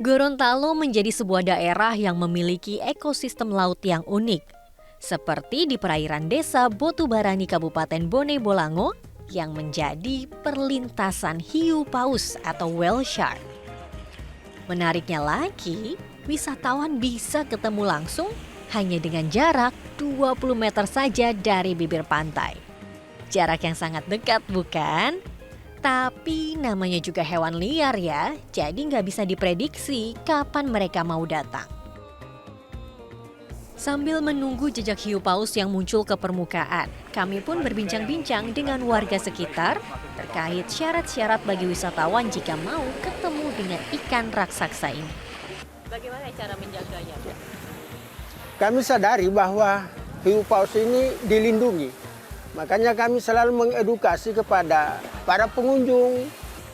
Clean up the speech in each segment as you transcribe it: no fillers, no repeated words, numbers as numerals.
Gorontalo menjadi sebuah daerah yang memiliki ekosistem laut yang unik. Seperti di perairan desa Botubarani Kabupaten Bone Bolango yang menjadi perlintasan hiu paus atau whale shark. Menariknya lagi, wisatawan bisa ketemu langsung hanya dengan jarak 20 meter saja dari bibir pantai. Jarak yang sangat dekat bukan? Tapi namanya juga hewan liar ya, jadi nggak bisa diprediksi kapan mereka mau datang. Sambil menunggu jejak hiu paus yang muncul ke permukaan, kami pun berbincang-bincang dengan warga sekitar terkait syarat-syarat bagi wisatawan jika mau ketemu dengan ikan raksasa ini. Bagaimana cara menjaganya? Kami sadari bahwa hiu paus ini dilindungi. Makanya kami selalu mengedukasi kepada para pengunjung,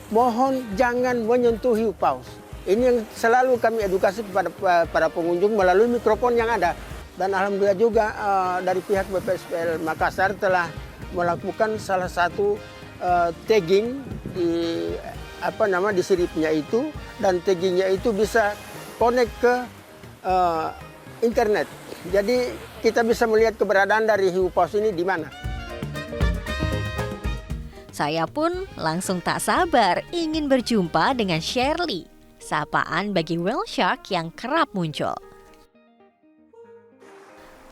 mohon jangan menyentuh hiu paus. Ini yang selalu kami edukasi kepada para pengunjung melalui mikrofon yang ada. Dan alhamdulillah juga dari pihak BPSPL Makassar telah melakukan salah satu tagging di di siripnya itu, dan taggingnya itu bisa connect ke internet. Jadi kita bisa melihat keberadaan dari hiu paus ini di mana. Saya pun langsung tak sabar ingin berjumpa dengan Shirley, sapaan bagi whale shark yang kerap muncul.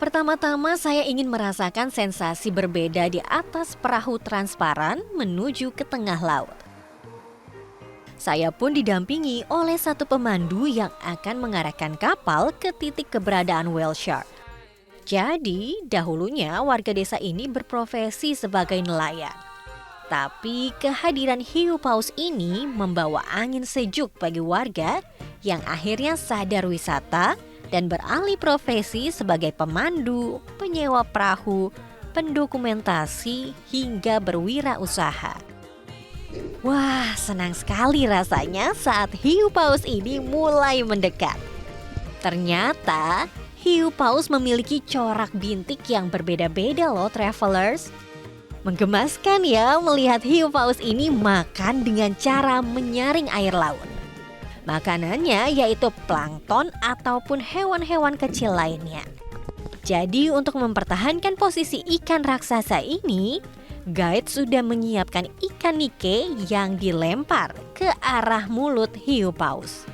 Pertama-tama saya ingin merasakan sensasi berbeda di atas perahu transparan menuju ke tengah laut. Saya pun didampingi oleh satu pemandu yang akan mengarahkan kapal ke titik keberadaan whale shark. Jadi, dahulunya warga desa ini berprofesi sebagai nelayan. Tapi kehadiran hiu paus ini membawa angin sejuk bagi warga yang akhirnya sadar wisata dan beralih profesi sebagai pemandu, penyewa perahu, pendokumentasi, hingga berwirausaha. Wah, senang sekali rasanya saat hiu paus ini mulai mendekat. Ternyata hiu paus memiliki corak bintik yang berbeda-beda loh travelers. Menggemaskan ya melihat hiu paus ini makan dengan cara menyaring air laut. Makanannya yaitu plankton ataupun hewan-hewan kecil lainnya. Jadi untuk mempertahankan posisi ikan raksasa ini, guide sudah menyiapkan ikan nike yang dilempar ke arah mulut hiu paus.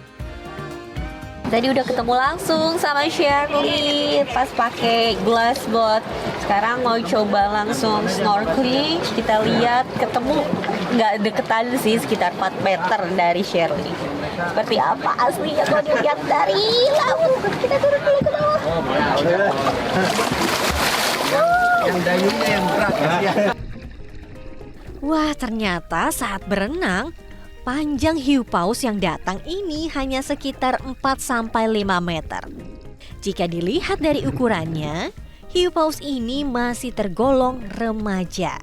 Tadi udah ketemu langsung sama Shirley pas pakai glass boat. Sekarang mau coba langsung snorkeling. Kita lihat ketemu nggak deketan sih, sekitar 4 meter dari Shirley. Seperti apa aslinya kalau dilihat dari laut. Kita turun dulu ke bawah. Yang dayungnya yang berat ya. Wah, ternyata saat berenang, panjang hiu paus yang datang ini hanya sekitar 4-5 meter. Jika dilihat dari ukurannya, hiu paus ini masih tergolong remaja.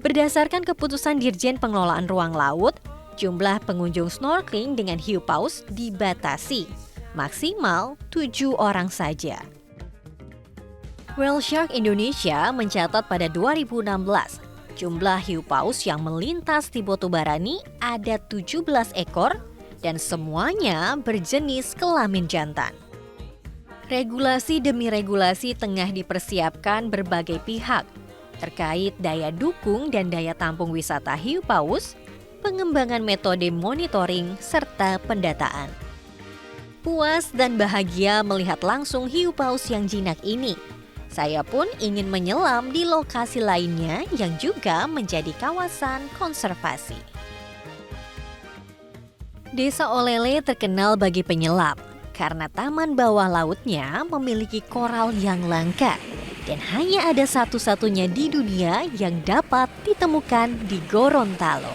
Berdasarkan keputusan Dirjen Pengelolaan Ruang Laut, jumlah pengunjung snorkeling dengan hiu paus dibatasi, maksimal 7 orang saja. Whale Shark Indonesia mencatat pada 2016, jumlah hiu paus yang melintas di Botubarani ada 17 ekor dan semuanya berjenis kelamin jantan. Regulasi demi regulasi tengah dipersiapkan berbagai pihak terkait daya dukung dan daya tampung wisata hiu paus, pengembangan metode monitoring, serta pendataan. Puas dan bahagia melihat langsung hiu paus yang jinak ini. Saya pun ingin menyelam di lokasi lainnya yang juga menjadi kawasan konservasi. Desa Olele terkenal bagi penyelam karena taman bawah lautnya memiliki koral yang langka dan hanya ada satu-satunya di dunia yang dapat ditemukan di Gorontalo.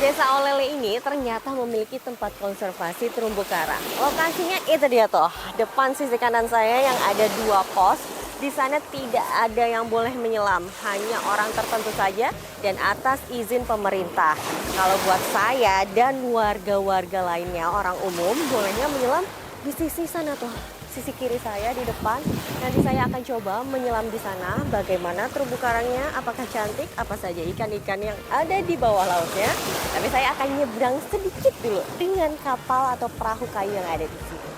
Desa Olele ini ternyata memiliki tempat konservasi terumbu karang. Lokasinya itu dia tuh, depan sisi kanan saya yang ada 2 pos. Di sana tidak ada yang boleh menyelam, hanya orang tertentu saja dan atas izin pemerintah. Kalau buat saya dan warga-warga lainnya, orang umum bolehnya menyelam di sisi sana tuh, sisi kiri saya di depan. Nanti saya akan coba menyelam di sana. Bagaimana terumbu karangnya, apakah cantik, apa saja ikan-ikan yang ada di bawah lautnya. Tapi saya akan nyebrang sedikit dulu dengan kapal atau perahu kayu yang ada di sini.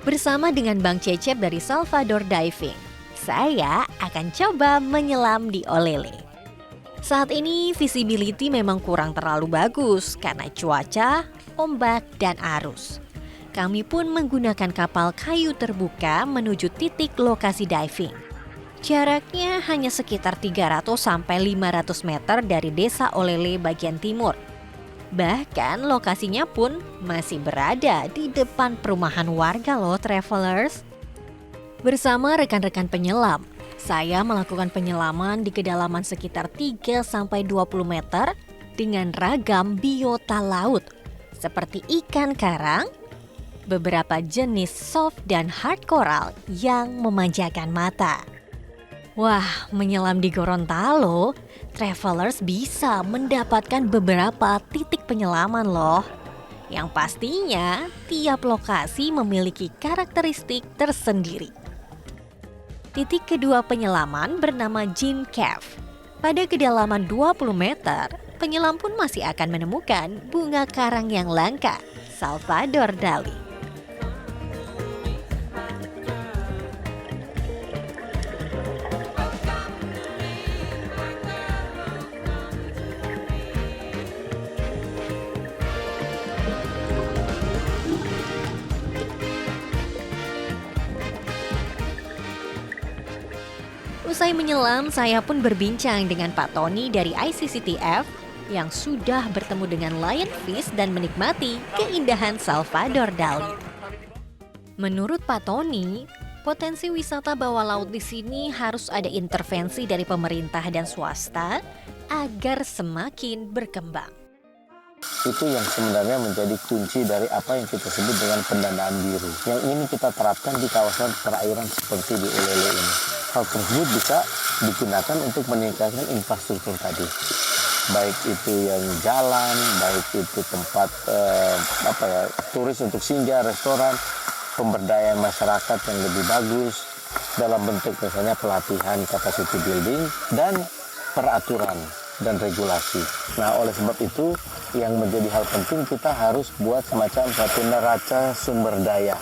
Bersama dengan Bang Cecep dari Salvador Diving, saya akan coba menyelam di Olele. Saat ini visibility memang kurang terlalu bagus karena cuaca, ombak, dan arus. Kami pun menggunakan kapal kayu terbuka menuju titik lokasi diving. Jaraknya hanya sekitar 300 sampai 500 meter dari desa Olele bagian timur. Bahkan lokasinya pun masih berada di depan perumahan warga loh travelers. Bersama rekan-rekan penyelam, saya melakukan penyelaman di kedalaman sekitar 3-20 meter dengan ragam biota laut seperti ikan karang, beberapa jenis soft dan hard coral yang memanjakan mata. Wah, menyelam di Gorontalo, travelers bisa mendapatkan beberapa titik penyelaman loh. Yang pastinya tiap lokasi memiliki karakteristik tersendiri. Titik kedua penyelaman bernama Jin Cave. Pada kedalaman 20 meter, penyelam pun masih akan menemukan bunga karang yang langka, Salvador Dali. Usai menyelam, saya pun berbincang dengan Pak Tony dari ICCTF yang sudah bertemu dengan lionfish dan menikmati keindahan Salvador Dali. Menurut Pak Tony, potensi wisata bawah laut di sini harus ada intervensi dari pemerintah dan swasta agar semakin berkembang. Itu yang sebenarnya menjadi kunci dari apa yang kita sebut dengan pendanaan biru. Yang ini kita terapkan di kawasan perairan seperti di Olele ini. Hal tersebut bisa digunakan untuk meningkatkan infrastruktur tadi. Baik itu yang jalan, baik itu tempat turis untuk singgah, restoran, pemberdayaan masyarakat yang lebih bagus dalam bentuk misalnya pelatihan capacity building dan peraturan dan regulasi. Nah, oleh sebab itu yang menjadi hal penting kita harus buat semacam satu neraca sumber daya.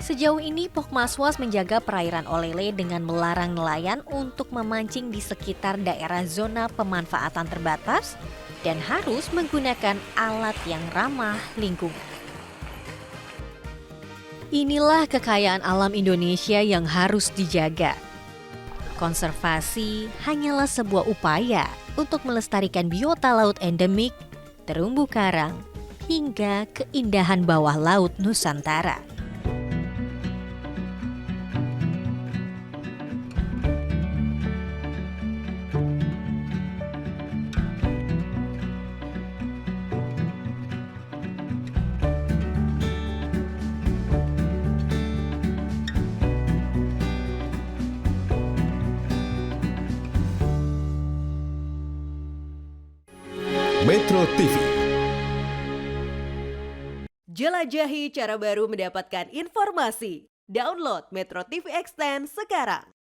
Sejauh ini Pokmaswas menjaga perairan Olele dengan melarang nelayan untuk memancing di sekitar daerah zona pemanfaatan terbatas dan harus menggunakan alat yang ramah lingkungan. Inilah kekayaan alam Indonesia yang harus dijaga. Konservasi hanyalah sebuah upaya untuk melestarikan biota laut endemik, terumbu karang, hingga keindahan bawah laut Nusantara. Metro TV. Jelajahi cara baru mendapatkan informasi. Download Metro TV Extend sekarang.